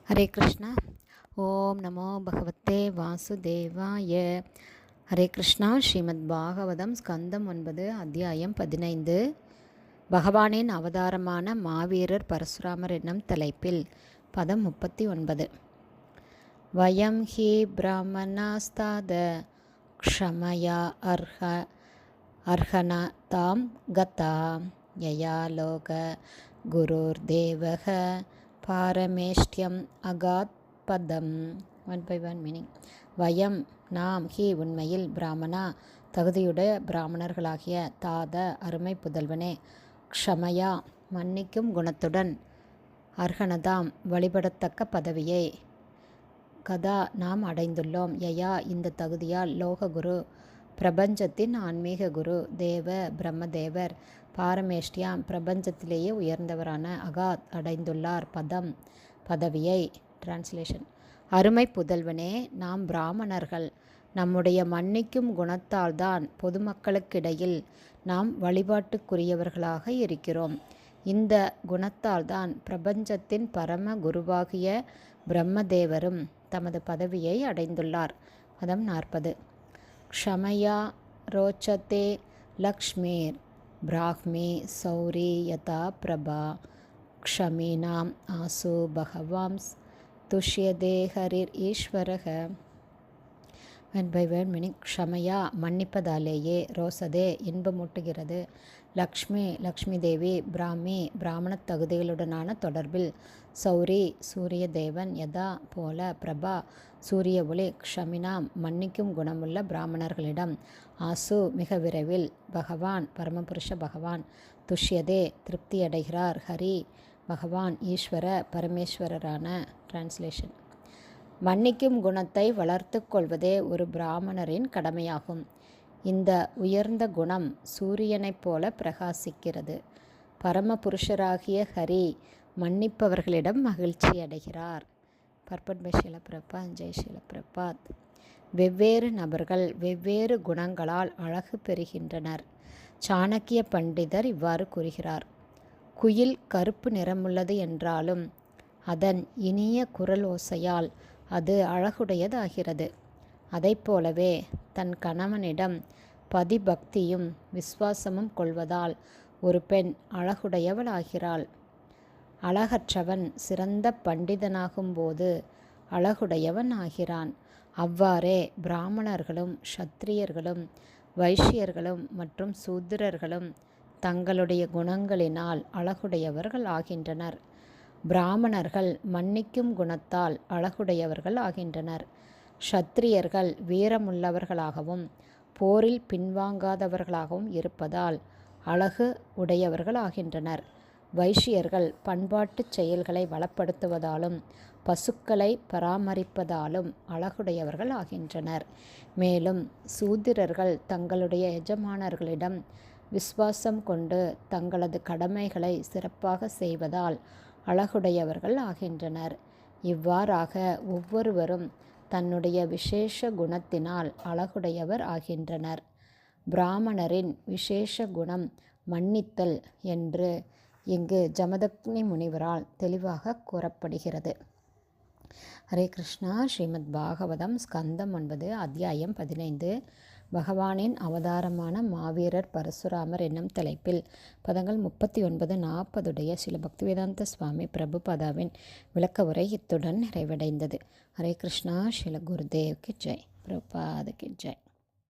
ஹரே கிருஷ்ணா. ஓம் நமோ பகவத்தே வாசுதேவாய. ஹரே கிருஷ்ணா. ஸ்ரீமத் பாகவதம் ஸ்கந்தம் 9 அத்தியாயம் 15. பகவானின் அவதாரமான மாவீரர் பரசுராமர் என்னும் தலைப்பில் பதம் 39. வயம் ஹி பிராமணாஸ்தாத க்ஷமயா அர்ஹன தாம் கதா யயா லோக குருர் தேவக பாரமேஷ்டியம் அகாத் பதம். 1 by 1 மீனிங். வயம் நாம், ஹி உண்மையில், பிராமணா தகுதியுடைய பிராமணர்களாகிய, தாத அருமை புதல்வனே, க்ஷமயா மன்னிக்கும் குணத்துடன், அர்ஹனதாம் வழிபடத்தக்க பதவியை, கதா நாம் அடைந்துள்ளோம், யயா இந்த தகுதியால், லோககுரு பிரபஞ்சத்தின் ஆன்மீக குரு, தேவ பிரம்மதேவர், பாரமேஷ்டியாம் பிரபஞ்சத்திலேயே உயர்ந்தவரான, அகாத் அடைந்துள்ளார், பதம் பதவியை. டிரான்ஸ்லேஷன். அருமை புதல்வனே, நாம் பிராமணர்கள் நம்முடைய மன்னிக்கும் குணத்தால்தான் பொதுமக்களுக்கிடையில் நாம் வழிபாட்டுக்குரியவர்களாக இருக்கிறோம். இந்த குணத்தால்தான் பிரபஞ்சத்தின் பரம குருவாகிய பிரம்மதேவரும் தமது பதவியை அடைந்துள்ளார். பதம் 40. க்ஷமயா ரோச்சதே லக்ஷ்மீர் பிராஹ்மி சௌரி யதா பிரபா க்ஷமீனாம் ஆசு பகவாம்ஸ் துஷ்யதே ஹரிர் ஈஸ்வரக. 1 by 1 மீனிங். க்ஷமயா மன்னிப்பதாலேயே, ரோசதே இன்பமூட்டுகிறது, லக்ஷ்மி தேவி பிராமி பிராமணத் தகுதிகளுடனான தொடர்பில், சௌரி சூரிய தேவன், யதா போல, பிரபா சூரிய ஒளி, க்ஷமினாம் மன்னிக்கும் குணமுள்ள பிராமணர்களிடம், ஆசு மிக விரைவில், பகவான் பரமபுருஷ பகவான், துஷ்யதே திருப்தியடைகிறார், ஹரி பகவான், ஈஸ்வர பரமேஸ்வரரான. டிரான்ஸ்லேஷன். மன்னிக்கும் குணத்தை வளர்த்து கொள்வதே ஒரு பிராமணரின் கடமையாகும். இந்த உயர்ந்த குணம் சூரியனைப் போல பிரகாசிக்கிறது. பரமபுருஷராகிய ஹரி மன்னிப்பவர்களிடம் மகிழ்ச்சி அடைகிறார். பர்பட் பை ஷீல பிரபாத். ஜெய் ஷீல பிரபாத். வெவ்வேறு நபர்கள் வெவ்வேறு குணங்களால் அழகு பெறுகின்றனர். சாணக்கிய பண்டிதர் இவ்வாறு கூறுகிறார். குயில் கருப்பு நிறமுள்ளது என்றாலும் அதன் இனிய குரல் ஓசையால் அது அழகுடையதாகிறது. அதைப்போலவே தன் கணவனிடம் பதிபக்தியும் விசுவாசமும் கொள்வதால் ஒரு பெண் அழகுடையவளாகிறாள். அழகற்றவன் சிறந்த பண்டிதனாகும்போது அழகுடையவன் ஆகிறான். அவ்வாறே பிராமணர்களும் க்ஷத்திரியர்களும் வைஷ்யர்களும் மற்றும் சூத்திரர்களும் தங்களுடைய குணங்களினால் அழகுடையவர்கள் ஆகின்றனர். பிராமணர்கள் மன்னிக்கும் குணத்தால் அழகுடையவர்கள் ஆகின்றனர். க்ஷத்திரியர்கள் வீரமுள்ளவர்களாகவும் போரில் பின்வாங்காதவர்களாகவும் இருப்பதால் அழகு உடையவர்கள் ஆகின்றனர். வைஷ்யர்கள் பண்பாட்டு செயல்களை வளப்படுத்துவதாலும் பசுக்களை பராமரிப்பதாலும் அழகுடையவர்கள் ஆகின்றனர். மேலும் சூத்திரர்கள் தங்களுடைய எஜமானர்களிடம் விசுவாசம் கொண்டு தங்களது கடமைகளை சிறப்பாக செய்வதால் அழகுடையவர்கள் ஆகின்றனர். இவ்வாறாக ஒவ்வொருவரும் தன்னுடைய விசேஷ குணத்தினால் அழகுடையவர் ஆகின்றனர். பிராமணரின் விசேஷ குணம் மன்னித்தல் என்று இங்கு ஜமதக்னி முனிவரால் தெளிவாக கூறப்படுகிறது. ஹரே கிருஷ்ணா. ஸ்ரீமத் பாகவதம் ஸ்கந்தம் 9 அத்தியாயம் 15. பகவானின் அவதாரமான மாவீரர் பரசுராமர் என்னும் தலைப்பில் பதங்கள் 39, 40 ஸ்ரீல பக்திவேதாந்த சுவாமி பிரபுபாதாவின் விளக்க உரை இத்துடன் நிறைவடைந்தது. ஹரே கிருஷ்ணா. ஸ்ரீல குருதேவ் கி ஜெய். பிரபுபாத கி ஜெய்.